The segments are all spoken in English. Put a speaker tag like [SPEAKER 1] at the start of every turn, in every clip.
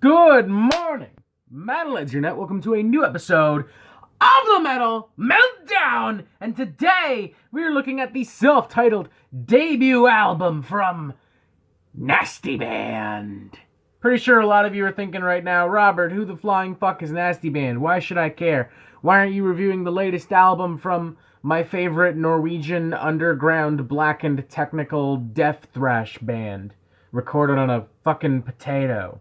[SPEAKER 1] Good morning, Metalheads. Your net. Welcome to a new episode of the Metal Meltdown. And today we're looking at the self-titled debut album from Nastie Band. Pretty sure a lot of you are thinking right now, Robert, who the flying fuck is Nastie Band? Why should I care? Why aren't you reviewing the latest album from my favorite Norwegian underground blackened technical death thrash band, recorded on a fucking potato?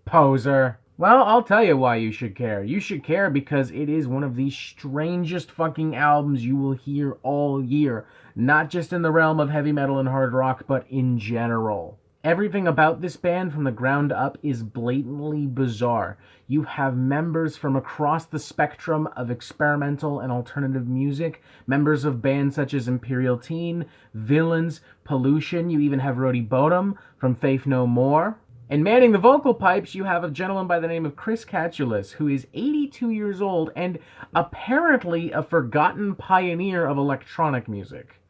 [SPEAKER 1] Poser. Well, I'll tell you why you should care. You should care because it is one of the strangest fucking albums you will hear all year. Not just in the realm of heavy metal and hard rock, but in general. Everything about this band from the ground up is blatantly bizarre. You have members from across the spectrum of experimental and alternative music, members of bands such as Imperial Teen, Villains, Pollution. You even have Rody Bodum from Faith No More. And manning the vocal pipes, you have a gentleman by the name of Chris Catulus, who is 82 years old and apparently a forgotten pioneer of electronic music.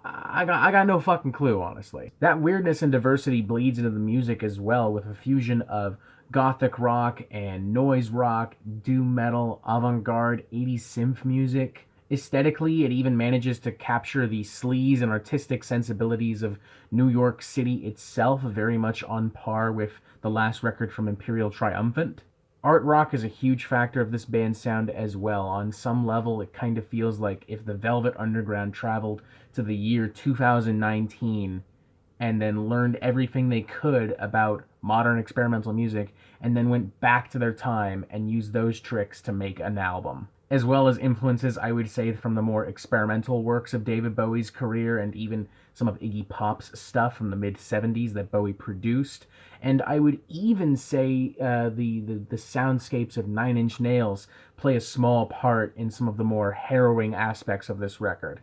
[SPEAKER 1] I got no fucking clue, honestly. That weirdness and diversity bleeds into the music as well, with a fusion of gothic rock and noise rock, doom metal, avant-garde, 80s synth music. Aesthetically, it even manages to capture the sleaze and artistic sensibilities of New York City itself, very much on par with the last record from Imperial Triumphant. Art rock is a huge factor of this band's sound as well. On some level, it kind of feels like if the Velvet Underground traveled to the year 2019 and then learned everything they could about modern experimental music and then went back to their time and used those tricks to make an album. As well as influences, I would say, from the more experimental works of David Bowie's career and even some of Iggy Pop's stuff from the mid-70s that Bowie produced. And I would even say the soundscapes of Nine Inch Nails play a small part in some of the more harrowing aspects of this record.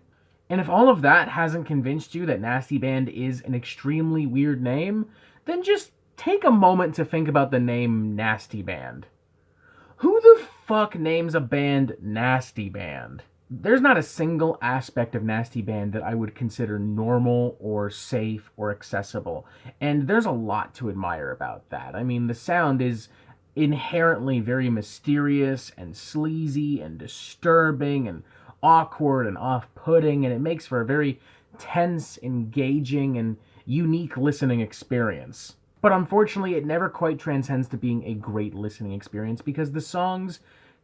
[SPEAKER 1] And if all of that hasn't convinced you that Nastie Band is an extremely weird name, then just take a moment to think about the name Nastie Band. Who the fuck names a band Nastie Band? There's not a single aspect of Nastie Band that I would consider normal or safe or accessible. And there's a lot to admire about that. I mean, the sound is inherently very mysterious and sleazy and disturbing and awkward and off-putting, and it makes for a very tense, engaging, and unique listening experience. But unfortunately, it never quite transcends to being a great listening experience because the songs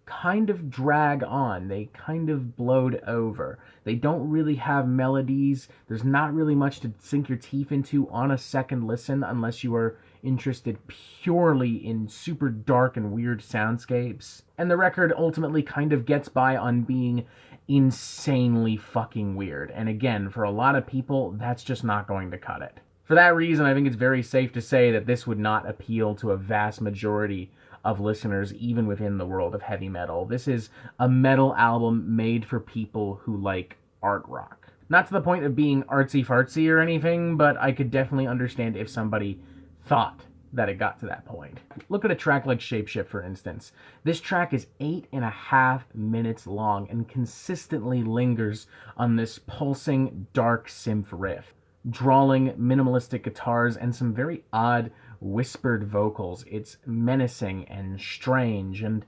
[SPEAKER 1] kind of drag on. They kind of bloat over. They don't really have melodies. There's not really much to sink your teeth into on a second listen unless you are interested purely in super dark and weird soundscapes. And the record ultimately kind of gets by on being insanely fucking weird. And again, for a lot of people, that's just not going to cut it. For that reason, I think it's very safe to say that this would not appeal to a vast majority of listeners, even within the world of heavy metal. This is a metal album made for people who like art rock. Not to the point of being artsy-fartsy or anything, but I could definitely understand if somebody thought that it got to that point. Look at a track like Shapeshift, for instance. This track is 8.5 minutes long and consistently lingers on this pulsing, dark synth riff, drawling minimalistic guitars and some very odd whispered vocals. It's menacing and strange and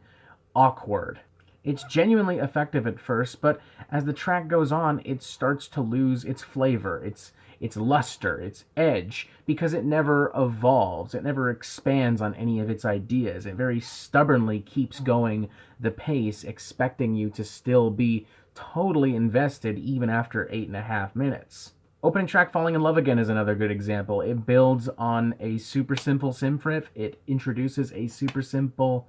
[SPEAKER 1] awkward. It's genuinely effective at first, but as the track goes on, it starts to lose its flavor, its luster, its edge, because it never evolves, it never expands on any of its ideas. It very stubbornly keeps going the pace, expecting you to still be totally invested even after 8.5 minutes. Opening track Falling in Love Again is another good example. It builds on a super simple synth riff. It introduces a super simple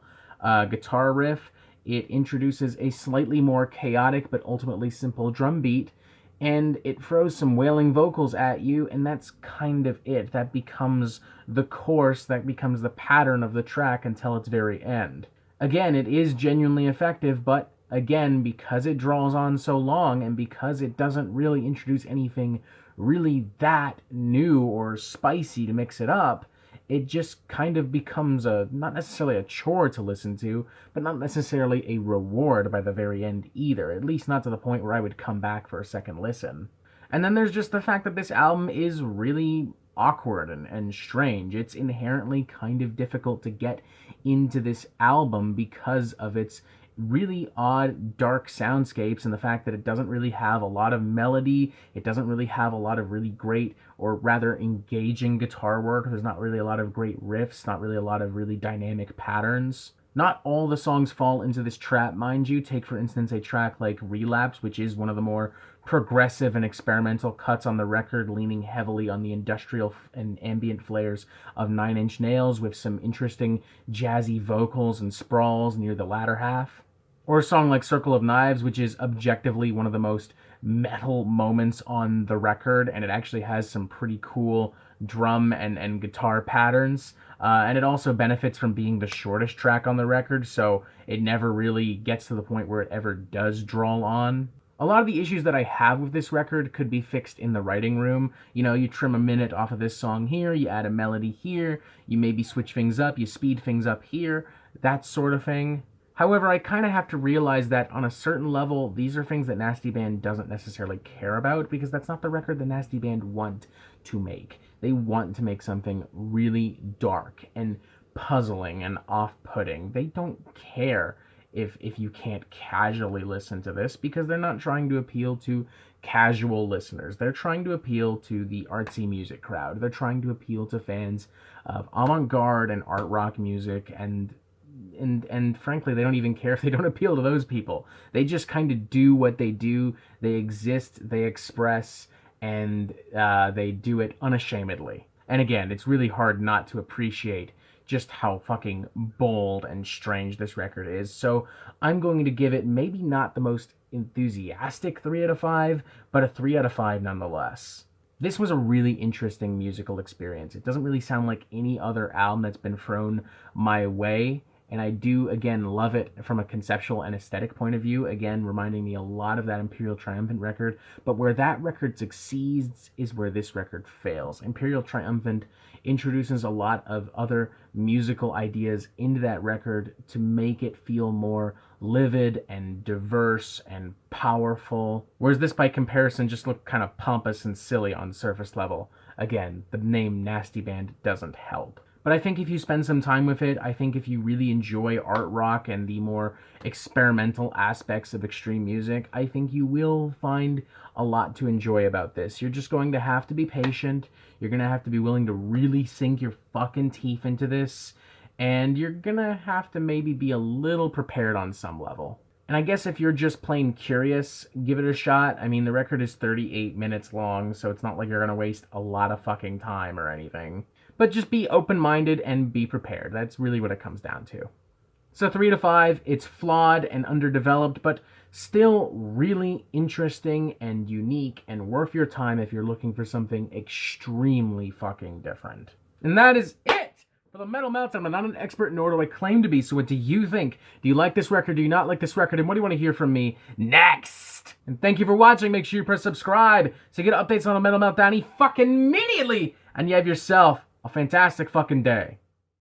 [SPEAKER 1] guitar riff. It introduces a slightly more chaotic but ultimately simple drum beat. And it throws some wailing vocals at you, and that's kind of it. That becomes the course, that becomes the pattern of the track until its very end. Again, it is genuinely effective, but again, because it draws on so long and because it doesn't really introduce anything really that new or spicy to mix it up, it just kind of becomes not necessarily a chore to listen to, but not necessarily a reward by the very end either, at least not to the point where I would come back for a second listen. And then there's just the fact that this album is really awkward and strange. It's inherently kind of difficult to get into this album because of its really odd, dark soundscapes and the fact that it doesn't really have a lot of melody. It doesn't really have a lot of really great, or rather engaging guitar work. There's not really a lot of great riffs, not really a lot of really dynamic patterns. Not all the songs fall into this trap, mind you. Take, for instance, a track like Relapse, which is one of the more progressive and experimental cuts on the record, leaning heavily on the industrial and ambient flares of Nine Inch Nails, with some interesting jazzy vocals and sprawls near the latter half. Or a song like Circle of Knives, which is objectively one of the most metal moments on the record, and it actually has some pretty cool drum and guitar patterns. And it also benefits from being the shortest track on the record, so it never really gets to the point where it ever does drawl on. A lot of the issues that I have with this record could be fixed in the writing room. You know, you trim a minute off of this song here, you add a melody here, you maybe switch things up, you speed things up here, that sort of thing. However, I kind of have to realize that on a certain level, these are things that Nasty Band doesn't necessarily care about, because that's not the record the Nasty Band want to make. They want to make something really dark and puzzling and off-putting. They don't care if you can't casually listen to this, because they're not trying to appeal to casual listeners. They're trying to appeal to the artsy music crowd. They're trying to appeal to fans of avant-garde and art rock music, and frankly, they don't even care if they don't appeal to those people. They just kind of do what they do. They exist, they express, and they do it unashamedly. And again, it's really hard not to appreciate just how fucking bold and strange this record is. So I'm going to give it maybe not the most enthusiastic 3 out of 5, but a 3 out of 5 nonetheless. This was a really interesting musical experience. It doesn't really sound like any other album that's been thrown my way. And I do, again, love it from a conceptual and aesthetic point of view. Again, reminding me a lot of that Imperial Triumphant record. But where that record succeeds is where this record fails. Imperial Triumphant introduces a lot of other musical ideas into that record to make it feel more livid and diverse and powerful. Whereas this, by comparison, just looked kind of pompous and silly on surface level. Again, the name Nasty Band doesn't help. But I think if you spend some time with it, I think if you really enjoy art rock and the more experimental aspects of extreme music, I think you will find a lot to enjoy about this. You're just going to have to be patient. You're going to have to be willing to really sink your fucking teeth into this. And you're going to have to maybe be a little prepared on some level. And I guess if you're just plain curious, give it a shot. I mean, the record is 38 minutes long, so it's not like you're going to waste a lot of fucking time or anything. But just be open-minded and be prepared. That's really what it comes down to. So 3 to 5, it's flawed and underdeveloped, but still really interesting and unique and worth your time if you're looking for something extremely fucking different. And that is it for the Metal Meltdown. I'm not an expert, nor do I claim to be, so what do you think? Do you like this record? Do you not like this record? And what do you want to hear from me next? And thank you for watching. Make sure you press subscribe so you get updates on the Metal Meltdown fucking immediately. And you have yourself a fantastic fucking day.